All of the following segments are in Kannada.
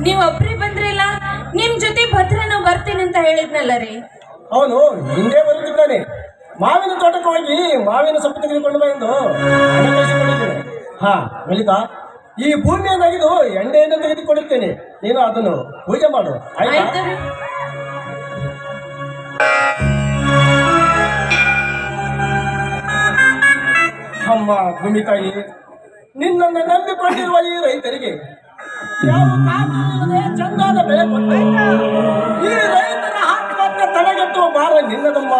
ನೀವ್ ಒಬ್ರೇ ಬಂದ್ರಿಲ್ಲ, ನಿಮ್ ಜೊತೆ ಭದ್ರನ ಬರ್ತೀನಿ ಅಂತ ಹೇಳಿದ್ನಲ್ಲ ರೀ. ಅವನು ಹಿಂದೆ ಬರುತ್ತಿದ್ದಾನೆ. ಮಾವಿನ ತೋಟಕ್ಕೆ ಹೋಗಿ ಮಾವಿನ ಸೊಪ್ಪು ತೆಗೆದುಕೊಂಡು ಬಂದು ಹಣ ಕಳಿಸಿಕೊಂಡಿದ್ದೇನೆ. ಹಾ ಲಲಿತಾ, ಈ ಭೂಮಿಯನ್ನು ತೆಗೆದು ಎಣ್ಣೆಯನ್ನು ತೆಗೆದುಕೊಳ್ಳುತ್ತೇನೆ. ನೀನು ಅದನ್ನು ಪೂಜೆ ಮಾಡು, ಆಯ್ತಾ? ಆಯ್ತು ರೀ. ಅಮ್ಮ ಭೂಮಿ ತಾಯಿ, ನಿನ್ನನ್ನು ನಂಬಿಕೊಂಡಿರುವ ಈ ರೈತರಿಗೆ ಯಾವ ಕಾರಣವೂ ಇಲ್ಲದೆ ಚಂದಾದ ಬೆಳೆ ಕೊಟ್ಟು ಈ ರೈತರ ಆತ್ಮಹತ್ಯೆ ತಡೆಗಟ್ಟುವ ಭಾರ ನಿನ್ನದಮ್ಮ.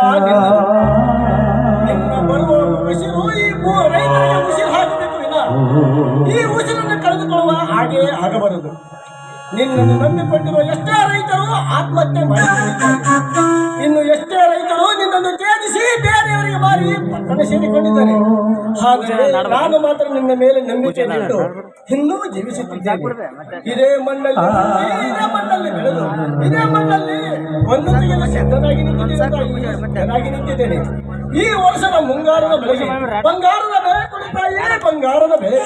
ನಿನ್ನ ಬರುವ ಉಸಿರು ಈ ರೈತರಿಗೆ ಉಸಿರು ಹಾಕಬೇಕು ವಿನ ಈ ಉಸಿರನ್ನು ಕಳೆದುಕೊಳ್ಳುವ ಹಾಗೆ ಆಗಬಾರದು. ನಿನ್ನನ್ನು ನಂಬಿಕೊಂಡಿರುವ ಎಷ್ಟೇ ರೈತರು ಆತ್ಮಹತ್ಯೆ ಮಾಡಿಕೊಂಡಿದ್ದಾರೆ. ಇನ್ನು ಎಷ್ಟೇ ರೈತರು ನಿನ್ನನ್ನು ತ್ಯಜಿಸಿ ಬೇರೆಯವರಿಗೆ ಮಾರಿ ಪಟ್ಟಣ ಸೇರಿಕೊಂಡಿದ್ದಾರೆ. ಆದರೆ ನಾನು ಮಾತ್ರ ನಿನ್ನ ಮೇಲೆ ನಂಬಿಕೆ ಇಟ್ಟು ಇನ್ನೂ ಜೀವಿಸುತ್ತಿದ್ದೇನೆ. ಇದೇ ಮಣ್ಣಲ್ಲಿ ಬೆಳೆದು ಇದೇ ಮಣ್ಣಲ್ಲಿ ಒಂದು ತೆಗೆಯಲು ಸಿದ್ಧನಾಗಿ ನಿಂತಿದ್ದೇನೆ. ಈ ವರ್ಷದ ಮುಂಗಾರದ ಬೆಳೆಗೆ ಬಂಗಾರದ ಬೆಳೆ ಕೊಡುತ್ತಾಯೇ, ಬಂಗಾರದ ಬೆಳೆ.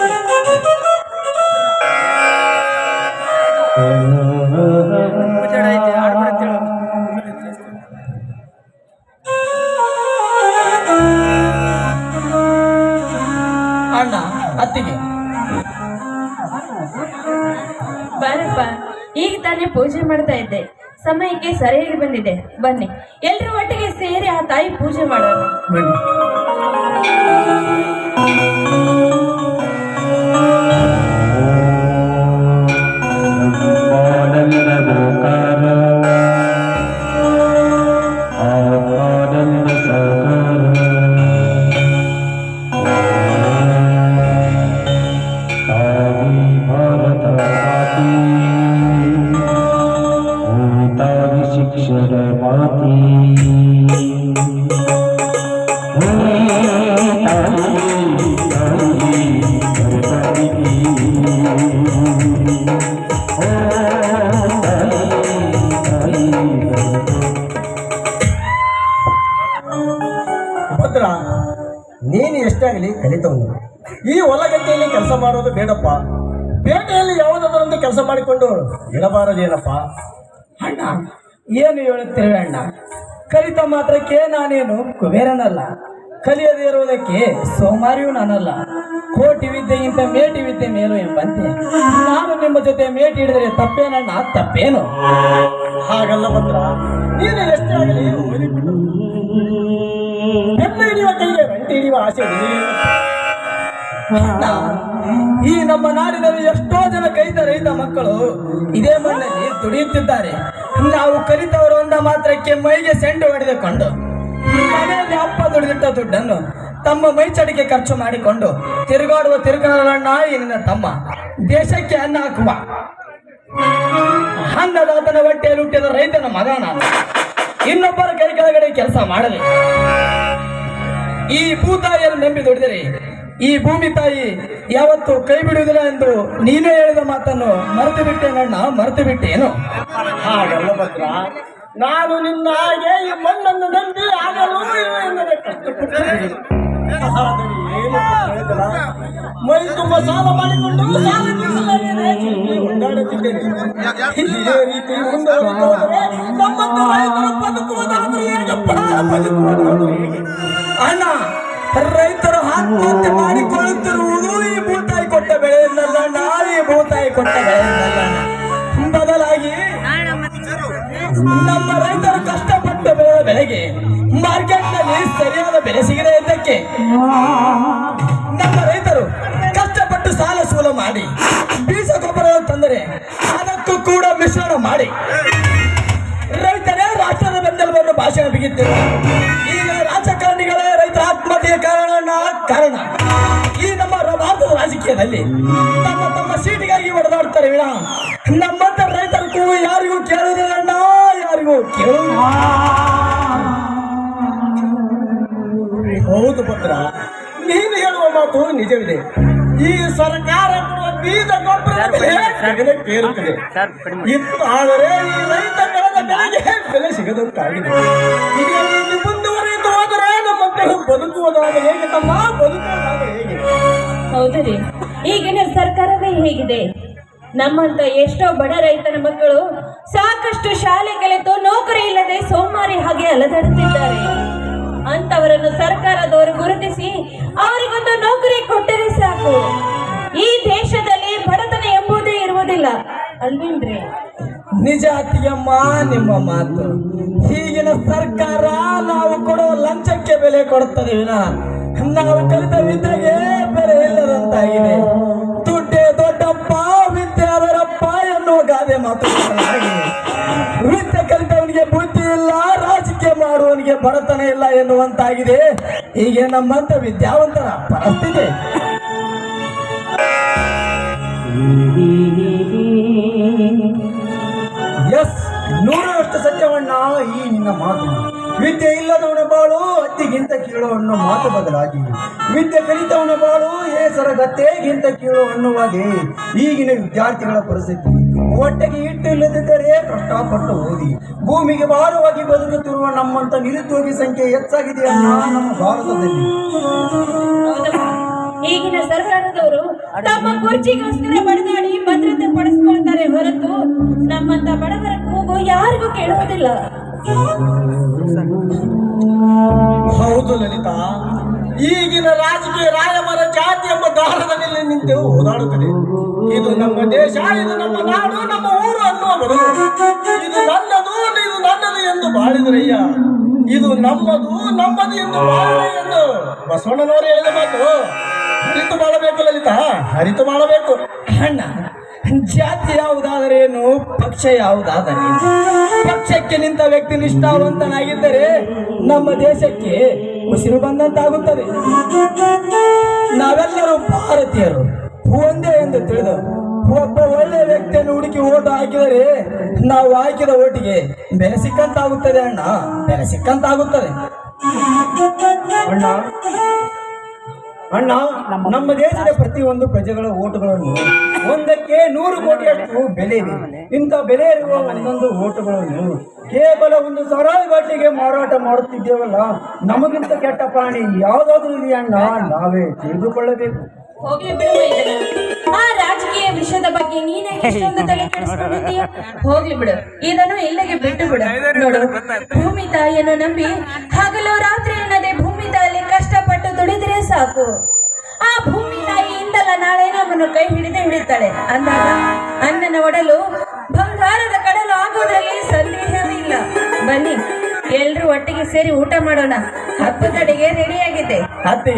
ಅಣ್ಣ ಅತ್ತಿಗೆ ಬಾರಪ್ಪ, ಈಗ ತಾನೇ ಪೂಜೆ ಮಾಡ್ತಾ ಇದ್ದೆ, ಸಮಯಕ್ಕೆ ಸರಿಯಾಗಿ ಬಂದಿದೆ. ಬನ್ನಿ ಎಲ್ರೂ ಒಟ್ಟಿಗೆ ಸೇರಿ ಆ ತಾಯಿ ಪೂಜೆ ಮಾಡೋಣ. ಭದ್ರ, ನೀನು ಎಷ್ಟೇ ಆಗಲಿ ಕಲಿತವನು. ಈ ಹೊಲಗದ್ದೆಯಲ್ಲಿ ಕೆಲಸ ಮಾಡೋದು ಬೇಡಪ್ಪ. ಪೇಟೆಯಲ್ಲಿ ಯಾವುದಾದ್ರೊಂದು ಕೆಲಸ ಮಾಡಿಕೊಂಡು ಇರಬಾರದೇನಪ್ಪ. ಅಣ್ಣ ಏನು ಹೇಳುತ್ತೇವೆ ಅಣ್ಣ? ಕಲಿತ ಮಾತ್ರಕ್ಕೆ ನಾನೇನು ಕುಬೇರನಲ್ಲ, ಕಲಿಯದೇ ಇರುವುದಕ್ಕೆ ಸೋಮಾರಿಯೂ ನಾನಲ್ಲ. ಕೋಟಿ ವಿದ್ಯೆಗಿಂತ ಮೇಟಿ ವಿದ್ಯೆ ಮೇಲು ಎಂಬಂತೆ ನಾನು ನಿಮ್ಮ ಜೊತೆ ಮೇಟಿ ಹಿಡಿದರೆ ತಪ್ಪೇನಣ್ಣ? ತಪ್ಪೇನು? ಹಾಗಲ್ಲ ಭದ್ರ, ನೀನು ಎಷ್ಟೇ ಆಗಲಿ ಬೆನ್ನು ಹಿಡಿಯುವ ಕೈಗೆ ರಂಟಿ ಹಿಡಿಯುವ ಆಸೆ ಅಣ್ಣ, ಈ ನಮ್ಮ ನಾಡಿನಲ್ಲಿ ಎಷ್ಟೋ ಜನ ರೈತ ಮಕ್ಕಳು ಇದೇ ಮಣ್ಣಲ್ಲಿ ದುಡಿಯುತ್ತಿದ್ದಾರೆ. ನಾವು ಕಲಿತವರು ಅಂದ ಮಾತ್ರಕ್ಕೆ ಮೈಗೆ ಸೆಂಡು ಹೊಡೆದುಕೊಂಡು ಮನೆಯಲ್ಲಿ ಅಪ್ಪ ದುಡಿದಿಟ್ಟ ದುಡ್ಡನ್ನು ತಮ್ಮ ಮೈ ಚಡಿಗೆ ಖರ್ಚು ಮಾಡಿಕೊಂಡು ತಿರುಗಾಡುವ ತಿರುಗಾಡಲಣ್ಣ ಈ ನಿನ್ನ ತಮ್ಮ. ದೇಶಕ್ಕೆ ಅನ್ನ ಹಾಕುವ ಅನ್ನದಾತನ ಹೊಟ್ಟೆಯಲ್ಲಿ ಹುಟ್ಟಿದ ರೈತನ ಮಗ ನಾನು. ಇನ್ನೊಬ್ಬರ ಕೈ ಕೆಳಗಡೆ ಕೆಲಸ ಮಾಡಲಿ. ಈ ಭೂತಾಯಿಯನ್ನು ನಂಬಿ ದುಡಿದರೆ ಈ ಭೂಮಿ ತಾಯಿ ಯಾವತ್ತು ಕೈ ಬಿಡುವುದಿಲ್ಲ ಎಂದು ನೀನೇ ಹೇಳಿದ ಮಾತನ್ನು ಮರೆತು ಬಿಟ್ಟೇನಣ್ಣ, ಮರೆತು ಬಿಟ್ಟೇನು? ಹಾಗಲ್ಲ ಭದ್ರ, ನಾನು ನಿನ್ನ ಹಾಗೆ ಈ ಮಣ್ಣನ್ನು ನಂಬಿ ಆಗಲು ಎಂದರೆ ಕಷ್ಟಪಟ್ಟಿದ್ದೇನೆ. ಮೈ ತುಂಬ ಸಾಲ ಮಾಡಿಕೊಂಡು ಸಾಲ ತೀರಿಸಲಾಗದೆ ಉಂಟಾಡುತ್ತಿದ್ದೇನೆ. ಇದೇ ರೀತಿ ಮುಂದುವರೆದರೆ ನಮ್ಮಂತ ರೈತರು ಬದುಕುವುದಾದರೂ ಹೇಗಪ್ಪ, ಬದುಕುವುದಾದರೂ ಹೇಗೆ? ಅಣ್ಣ, ರೈತರು ಆತ್ಮಹತ್ಯೆ ಮಾಡಿಕೊಳ್ಳುತ್ತಿರುವುದು ಈ ಭೂತಾಯಿ ಕೊಟ್ಟ ಬೆಳೆಯನ್ನಲ್ಲ, ಈ ಭೂತಾಯಿ ಕೊಟ್ಟ ಬೆಳೆಯನ್ನಲ್ಲ. ಬದಲಾಗಿ ನಮ್ಮ ರೈತರು ಕಷ್ಟಪಟ್ಟ ಬೆಳೆಗೆ ಮಾರ್ಕೆಟ್ನಲ್ಲಿ ಸರಿಯಾದ ಬೆಲೆ ಸಿಗದೆ ಇದ್ದಕ್ಕೆ ನಮ್ಮ ರೈತರು ಕಷ್ಟಪಟ್ಟು ಸಾಲ ಸೂಲ ಮಾಡಿ ಬೀಜ ಗೊಬ್ಬರ ತಂದರೆ ಅದಕ್ಕೂ ಕೂಡ ಮಿಶ್ರಣ ಮಾಡಿ ರೈತರೇ ರಾಷ್ಟ್ರದ ಬೆನ್ನೆಲುಬನ್ನು ಭಾಷಣ ಬಿಗಿದ್ದರು. ಈಗ ರಾಜಕಾರಣಿಗಳೇ ರೈತರ ಆತ್ಮಹತ್ಯೆಯ ಕಾರಣ. ಈ ನಮ್ಮ ಭಾರತದ ರಾಜಕೀಯದಲ್ಲಿ ತಮ್ಮ ತಮ್ಮ ಸೀಟಿಗಾಗಿ ಹೊಡೆದಾಡ್ತಾರೆ ವಿನ ನಮ್ಮಂತ ರೈತರಿಗೂ ಯಾರಿಗೂ ಕೇಳುವುದಿಲ್ಲ, ಯಾರಿಗೂ ಕೇಳುವುದಿಲ್ಲ. ಹೌದು ಭದ್ರ, ನೀನು ಹೇಳುವ ಮಾತು ನಿಜವಿದೆ. ಈ ಸರ್ಕಾರ ಕೊಡುವ ಬೀಜ ಗೊಬ್ಬರದ ಬೆಲೆ ಏರುತ್ತದೆ. ಆದರೆ ಈ ರೈತ ಬೆಳೆದ ಬೆಳೆಗೆ ಬೆಲೆ ಸಿಗದಂತಾಗಿದೆ. ಇದೇ ರೀತಿ ಮುಂದುವರಿದು ಹೋದರೆ ನಮ್ಮಂತೆಲ್ಲ ಬದುಕುವುದಾದ ಹೇಗೆ ತಮ್ಮ, ಬದುಕುವುದಾದ ಹೇಗೆ? ಹೌದು ರೀ, ಈಗಿನ ಸರ್ಕಾರವೇ ಹೇಗಿದೆ. ನಮ್ಮಂತ ಎಷ್ಟೋ ಬಡ ರೈತನ ಮಕ್ಕಳು ಸಾಕಷ್ಟು ಶಾಲೆ ಕಲಿತು ನೌಕರಿ ಇಲ್ಲದೆ ಸೋಮಾರಿ ಹಾಗೆ ಅಲದಾಡುತ್ತಿದ್ದಾರೆ. ಅಂತವರನ್ನು ಸರ್ಕಾರದವರು ಗುರುತಿಸಿ ಅವರಿಗೊಂದು ನೌಕರಿ ಕೊಟ್ಟರೆ ಸಾಕು. ಈ ದೇಶದಲ್ಲಿ ಬಡತನ ಎಂಬುದೇ ಇರುವುದಿಲ್ಲ ಅಲ್ವೇನ್ರಿ? ನಿಜ ಅತ್ತಿಗೆಮ್ಮ ನಿಮ್ಮ ಮಾತು. ಈಗಿನ ಸರ್ಕಾರ ನಾವು ಕೊಡುವ ಲಂಚಕ್ಕೆ ಬೆಲೆ ಕೊಡುತ್ತದೆ ವಿನ ನಾವು ಕಲಿತ ವಿದ್ಯೆಗೆ ಬೆಲೆ ಇಲ್ಲದಂತಾಗಿದೆ. ದುಡ್ಡೇ ದೊಡ್ಡಪ್ಪ ವಿದ್ಯೆ ಅದರಪ್ಪ ಎನ್ನುವ ಗಾದೆ ಮಾತು. ವಿದ್ಯೆ ಕಲಿತವನಿಗೆ ಬುದ್ಧಿ ಇಲ್ಲ, ರಾಜಕೀಯ ಮಾಡುವವನಿಗೆ ಬಡತನ ಇಲ್ಲ ಎನ್ನುವಂತಾಗಿದೆ ಈಗ ನಮ್ಮಂತ ವಿದ್ಯಾವಂತರ ಪರಿಸ್ಥಿತಿ. ಎಸ್, 100% ಸತ್ಯವಣ್ಣ ಈ ನಿನ್ನ ಮಾತು. ವಿದ್ಯೆ ಇಲ್ಲದವನ ಬಾಳು ಹತ್ತಿಗಿಂತ ಕೀಳು ಅನ್ನೋ ಮಾತು ಬದಲಾಗಿ ವಿದ್ಯೆ ಕಲಿತವನ ಬಾಳು ಏಸರ ಗತ್ತೆಗಿಂತ ಕೀಳು ಅನ್ನುವಾಗೆ ಈಗಿನ ವಿದ್ಯಾರ್ಥಿಗಳ ಪರಿಸ್ಥಿತಿ. ಹೊಟ್ಟೆಗೆ ಹಿಟ್ಟು ಇಲ್ಲದಿದ್ದರೆ ಕಷ್ಟಪಟ್ಟು ಓದಿ ಭೂಮಿಗೆ ಭಾರವಾಗಿ ಬದುಕುತ್ತಿರುವ ನಮ್ಮಂತ ನಿರುದ್ಯೋಗಿ ಸಂಖ್ಯೆ ಹೆಚ್ಚಾಗಿದೆ ಅಣ್ಣ ನಮ್ಮ ಭಾರತದಲ್ಲಿ. ಈಗಿನ ಸರ್ಕಾರದವರು ತಮ್ಮ ಕುರ್ಚಿಗೋಸ್ಕರ ಬಡದಾಡಿ ಭದ್ರತೆ ಪಡಿಸ್ಕೊಳ್ತಾರೆ ಹೊರತು ನಮ್ಮಂತ ಬಡವರ ಕೂಗು ಯಾರಿಗೂ ಕೇಳುವುದಿಲ್ಲ. ಹೌದು ಲಲಿತಾ, ಈಗಿನ ರಾಜಕೀಯ ರಾಯಮರ ಜಾತಿ ಎಂಬ ದಾರದ ಮೇಲೆ ನಿಂತು ಓದಾಡುತ್ತದೆ. ಇದು ನಮ್ಮ ದೇಶ, ಇದು ನಮ್ಮ ನಾಡು, ನಮ್ಮ ಊರು ಅನ್ನುವ ಬದಲು ಇದು ನನ್ನದು ಎಂದು ಬಾಳಿದ್ರಯ್ಯ. ಇದು ನಮ್ಮದು ಎಂದು ಬಾಳಿದೆ ಎಂದು ಬಸವಣ್ಣನವರು ಹೇಳಿದ ಮಾತು ಅರಿತು ಮಾಡಬೇಕು ಲಲಿತಾ, ಅರಿತು ಮಾಡಬೇಕು. ಅಣ್ಣ, ಜಾತಿ ಯಾವುದಾದರೇನು, ಪಕ್ಷ ಯಾವುದಾದರೇನು, ಪಕ್ಷಕ್ಕೆ ನಿಂತ ವ್ಯಕ್ತಿ ನಿಷ್ಠಾವಂತನಾಗಿದ್ದರೆ ನಮ್ಮ ದೇಶಕ್ಕೆ ಉಸಿರು ಬಂದಂತಾಗುತ್ತದೆ. ನಾವೆಲ್ಲರೂ ಭಾರತೀಯರು ಒಂದೇ ಎಂದು ತಿಳಿದು ಒಬ್ಬ ಒಳ್ಳೆ ವ್ಯಕ್ತಿಯನ್ನು ಹುಡುಕಿ ಓಟು ಹಾಕಿದರೆ ನಾವು ಹಾಕಿದ ಓಟಿಗೆ ಬೆಲೆ ಸಿಕ್ಕಂತಾಗುತ್ತದೆ ಅಣ್ಣ, ಬೆಲೆ ಸಿಕ್ಕಂತಾಗುತ್ತದೆ. ಅಣ್ಣ, ನಮ್ಮ ದೇಶದ ಪ್ರತಿಯೊಂದು ಪ್ರಜೆಗಳ ಓಟುಗಳನ್ನು 100ಕ್ಕೆ 100 ಕೋಟಿಯಷ್ಟು ಬೆಲೆ ಇದೆ. ಇಂಥ ಬೆಲೆ ಇರುವ ಒಂದೊಂದು ಓಟುಗಳನ್ನು ಕೇವಲ ಒಂದು ಸರಾಯಿ ಬಾಟಿಗೆ ಮಾರಾಟ ಮಾಡುತ್ತಿದ್ದೇವಲ್ಲ, ನಮಗಿಂತ ಕೆಟ್ಟ ಪ್ರಾಣಿ ಯಾವುದಾದ್ರೂ ಇದೆಯಣ್ಣ, ನಾವೇ ತಿಳಿದುಕೊಳ್ಳಬೇಕು. ಹೋಗ್ಲಿ ಬಿಡು ಇದನ್ನ. ಆ ರಾಜಕೀಯ ವಿಷಯದ ಬಗ್ಗೆ ನೀನೇ ಇಷ್ಟೊಂದು ತಲೆ ಕೆಡಿಸ್ಕೊಂಡಿದ್ದೀಯ. ಹೋಗ್ಲಿ ಬಿಡು, ಇದನ್ನು ಇಲ್ಲಿಗೆ ಬಿಟ್ಟು ಬಿಡು. ನೋಡು, ಭೂಮಿ ತಾಯಿಯನ್ನು ನಂಬಿ ಹಗಲು ರಾತ್ರಿ ಎನ್ನದೆ ಭೂಮಿ ತಾಯಿಯಲ್ಲಿ ಕಷ್ಟಪಟ್ಟು ದುಡಿದ್ರೆ ಸಾಕು. ಆ ಭೂಮಿ ತಾಯಿಯಿಂದಲ್ಲ ನಾಳೆ ನಮ್ಮನ್ನು ಕೈ ಹಿಡಿತಾಳೆ ಅಂದಾಗ ಅಣ್ಣನ ಒಡಲು ಬಂಗಾರದ ಕಡಲು ಆಗೋದ್ರಲ್ಲಿ ಸಂದೇಹವೇ ಇಲ್ಲ. ಬನ್ನಿ, ಎಲ್ರೂ ಒಟ್ಟಿಗೆ ಸೇರಿ ಊಟ ಮಾಡೋಣ. ಹಬ್ಬದ ಅಡಿಗೆ ರೆಡಿಯಾಗಿದೆ. ಅತ್ತೆ